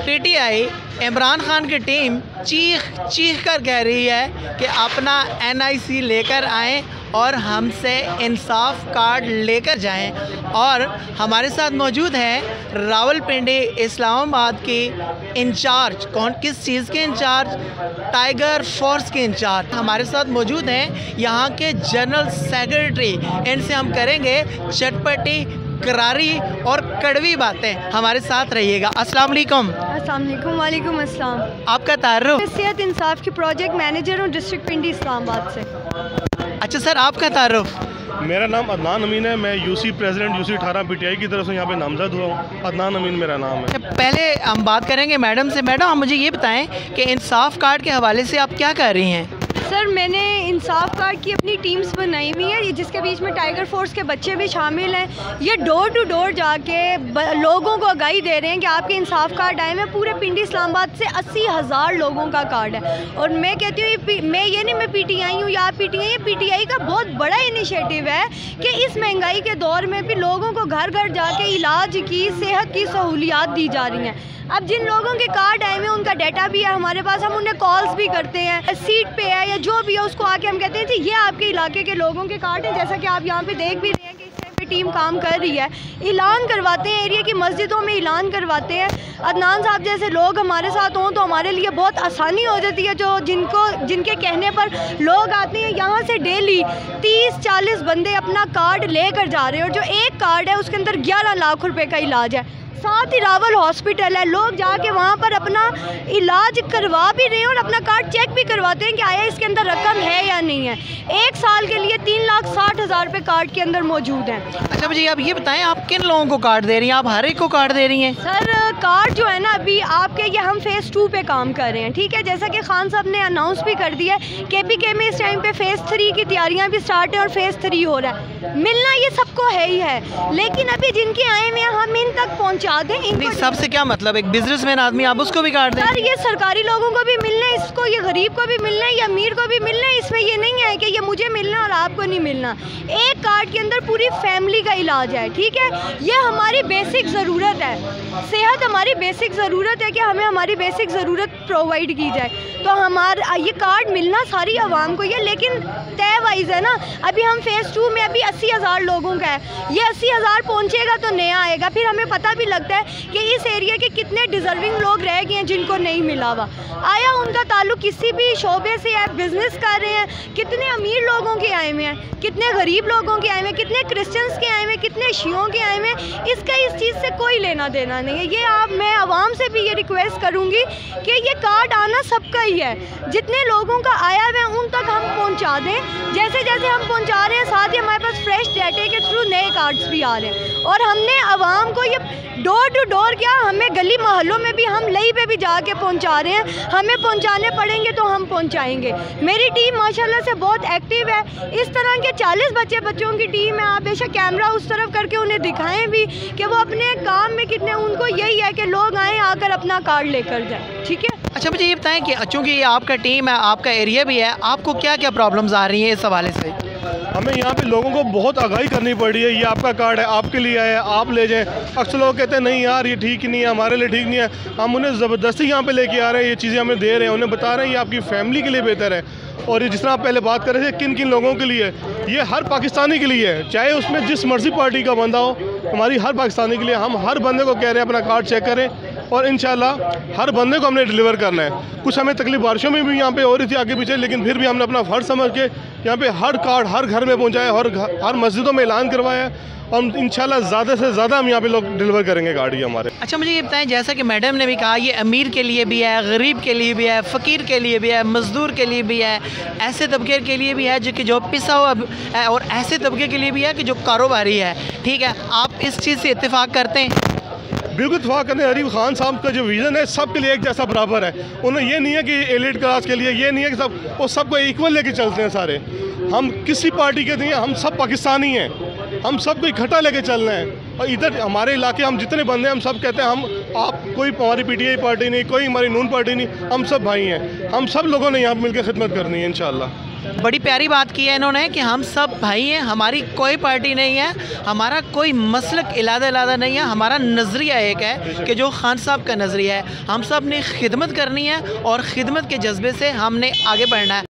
PTI Imran Khan की team चीख कर कह रही है कि अपना एनआईसी लेकर आएँ और हमसे इंसाफ कार्ड लेकर जाएं। और हमारे साथ मौजूद हैं रावलपिंडी इस्लामाबाद की इंचार्ज, किस चीज़ के इंचार्ज, टाइगर फोर्स के इंचार्ज हमारे साथ मौजूद हैं, यहाँ के जनरल सेक्रेटरी। इनसे हम करेंगे चटपटी, करारी और कड़वी बातें। हमारे साथ रहिएगा। अस्सलाम वालेकुम। अस्सलाम वालेकुम। वालेकुम अस्सलाम। आपका तारुफ? मैं सेहत इंसाफ की प्रोजेक्ट मैनेजर हूँ डिस्ट्रिक्ट पिंडी इस्लामाबाद से। अच्छा सर, आपका तारुफ? मेरा नाम अदनान अमीन है। मैं यूसी प्रेसिडेंट यूसी 18 पीटीआई की तरफ से यहाँ पे नामजद हुआ हूँ। अदनान अमीन मेरा नाम है। पहले हम बात करेंगे मैडम से। मैडम, आप मुझे ये बताएं कि इंसाफ कार्ड के हवाले से आप क्या कर रही हैं? सर, मैंने इंसाफ कार्ड की अपनी टीम्स बनाई हुई है, जिसके बीच में टाइगर फोर्स के बच्चे भी शामिल हैं। ये डोर टू डोर जाके लोगों को आगाही दे रहे हैं कि आपके इंसाफ कार्ड आए हैं। पूरे पिंडी इस्लामाबाद से 80,000 लोगों का कार्ड है। और मैं कहती हूँ, मैं पीटीआई हूँ या आप पीटीआई, ये पीटीआई का बहुत बड़ा इनिशिएटिव है कि इस महंगाई के दौर में भी लोगों को घर घर जाके इलाज की, सेहत की सहूलियात दी जा रही हैं। अब जिन लोगों के कार्ड आए हुए हैं उनका डाटा भी है हमारे पास, हम उन्हें कॉल्स भी करते हैं, सीट पे है या जो भी है उसको आके हम कहते हैं जी ये आपके इलाके के लोगों के कार्ड हैं। जैसा कि आप यहाँ पे देख भी रहे हैं कि इस टाइम पे टीम काम कर रही है, ऐलान करवाते हैं, एरिया की मस्जिदों में ऐलान करवाते हैं। अदनान साहब जैसे लोग हमारे साथ हों तो हमारे लिए बहुत आसानी हो जाती है। जो जिनके कहने पर लोग आते हैं, यहाँ से डेली 30-40 बंदे अपना कार्ड लेकर जा रहे हैं। और जो एक कार्ड है उसके अंदर 11 लाख रुपए का इलाज है। साथ ही रावल हॉस्पिटल है, लोग जाके वहाँ पर अपना इलाज करवा भी रहे हैं और अपना कार्ड चेक भी करवाते हैं कि आया इसके अंदर रकम है या नहीं है। 1 साल के लिए 3,60,000 रुपये कार्ड के अंदर मौजूद हैं। अच्छा मुझे आप ये बताएं, आप किन लोगों को कार्ड दे रही हैं? आप हर एक को कार्ड दे रही हैं? सर, कार्ड जो है ना, अभी आपके ये हम फ़ेज़ 2 पे काम कर रहे हैं, ठीक है। जैसा कि खान साहब ने अनाउंस भी कर दिया है, KPK में इस टाइम पे फ़ेज़ 3 की तैयारियाँ भी स्टार्ट हैं और फ़ेज़ 3 हो रहा है। मिलना ये सबको है ही है, लेकिन अभी जिनके आए हुए हैं हम इन तक पहुँचा दें। नहीं, सबसे क्या मतलब, एक बिजनेसमैन आदमी आप उसको भी कार्ड दें? सर, ये सरकारी लोगों को भी मिलना है, इसको ये गरीब को भी मिलना है, ये अमीर को भी मिलना है। इसमें ये नहीं है कि ये मुझे मिलना और आपको नहीं मिलना। एक कार्ड के अंदर पूरी फैमिली का इलाज है, ठीक है। ये हमारी बेसिक ज़रूरत है, सेहत हमारी बेसिक ज़रूरत है कि हमें हमारी बेसिक ज़रूरत प्रोवाइड की जाए। तो हमारा ये कार्ड मिलना सारी आवाम को, ये लेकिन तय वाइज है ना। अभी हम फ़ेज़ 2 में अभी 80,000 लोगों का है, ये 80,000 पहुँचेगा तो नया आएगा। फिर हमें पता भी लगता है कि इस एरिया के कितने डिज़र्विंग लोग रह गए हैं जिनको नहीं मिला हुआ। आया उनका ताल्लुक किसी भी शोबे से है, बिज़नेस कर रहे हैं, कितने अमीर लोगों के आए हुए हैं, कितने गरीब लोगों के आए हुए हैं, कितने क्रिश्चियंस के आए हुए हैं, कितने शियों के आए हुए हैं। इसका इस चीज़ से कोई लेना देना नहीं है। ये मैं आवाम से भी ये रिक्वेस्ट करूँगी कि ये कार्ड आना सबका ही है। जितने लोगों का आया हुआ है उन तक हम पहुँचा दें। जैसे जैसे हम पहुँचा रहे हैं, साथ ही हमारे पास फ्रेश डाटे के थ्रू नए कार्ड्स भी आ रहे हैं। और हमने आवाम को ये डोर टू डोर, क्या हमें गली मोहल्लों में भी हम लई पे भी जाके पहुंचा रहे हैं। हमें पहुंचाने पड़ेंगे तो हम पहुंचाएंगे। मेरी टीम माशाल्लाह से बहुत एक्टिव है। इस तरह के 40 बच्चों की टीम है। आप बेशक कैमरा उस तरफ करके उन्हें दिखाएं भी कि वो अपने काम में कितने, उनको यही है कि लोग आएँ, आकर अपना कार्ड लेकर जाएँ, ठीक है। अच्छा मुझे ये बताएं कि चूँकि ये आपका टीम है, आपका एरिया भी है, आपको क्या क्या प्रॉब्लम्स आ रही हैं इस हवाले से? हमें यहाँ पे लोगों को बहुत आगाही करनी पड़ रही है। ये आपका कार्ड है, आपके लिए आया है, आप ले जाएं। अक्सर लोग कहते हैं नहीं यार ये ठीक नहीं है, हमारे लिए ठीक नहीं है। हम उन्हें ज़बरदस्ती यहाँ पे लेके आ रहे हैं, ये चीज़ें हमें दे रहे हैं, उन्हें बता रहे हैं ये आपकी फैमिली के लिए बेहतर है। और ये जिस तरह आप पहले बात कर रहे थे किन किन लोगों के लिए, ये हर पाकिस्तानी के लिए है, चाहे उसमें जिस मर्जी पार्टी का बंदा हो। हमारी हर पाकिस्तानी के लिए, हम हर बंदे को कह रहे हैं अपना कार्ड चेक करें और इंशाल्लाह हर बंदे को हमने डिलीवर करना है। कुछ हमें तकलीफ बारिशों में भी यहाँ पे हो रही थी आगे पीछे, लेकिन फिर भी हमने अपना फ़र्ज समझ के यहाँ पे हर कार्ड हर घर में पहुँचाया, हर मस्जिदों में ऐलान करवाया और इंशाल्लाह ज़्यादा से ज़्यादा हम यहाँ पे लोग डिलीवर करेंगे गाड़ी हमारे। अच्छा मुझे ये बताएं, जैसा कि मैडम ने भी कहा, ये अमीर के लिए भी है, गरीब के लिए भी है, फ़कीर के लिए भी है, मज़दूर के लिए भी है, ऐसे तबके के लिए भी है जो पिसा हुआ है, और ऐसे तबके के लिए भी है कि जो कारोबारी है, ठीक है। आप इस चीज़ से इत्तेफाक करते हैं? बिल्कुल इत्तेफाक करने। अरीफ खान साहब का जो विज़न है सबके लिए एक जैसा बराबर है। उन्हें ये नहीं है कि एलिट क्लास के लिए, ये नहीं है कि वो सबको इक्वल लेके चलते हैं सारे। हम किसी पार्टी के नहीं हैं, हम सब पाकिस्तानी हैं, हम सबको इकट्ठा लेके चलना है। और इधर हमारे इलाके हम जितने बंदे हैं हम सब कहते हैं आप कोई हमारी PTI पार्टी नहीं, कोई हमारी नून पार्टी नहीं, हम सब भाई हैं। हम सब लोगों ने यहाँ मिलकर खिदमत करनी है इंशाल्लाह। बड़ी प्यारी बात की है इन्होंने कि हम सब भाई हैं, हमारी कोई पार्टी नहीं है, हमारा कोई मसलक इलादा नहीं है, हमारा नज़रिया एक है कि जो खान साहब का नज़रिया है, हम सब ने खिदमत करनी है और ख़िदमत के जज्बे से हमने आगे बढ़ना है।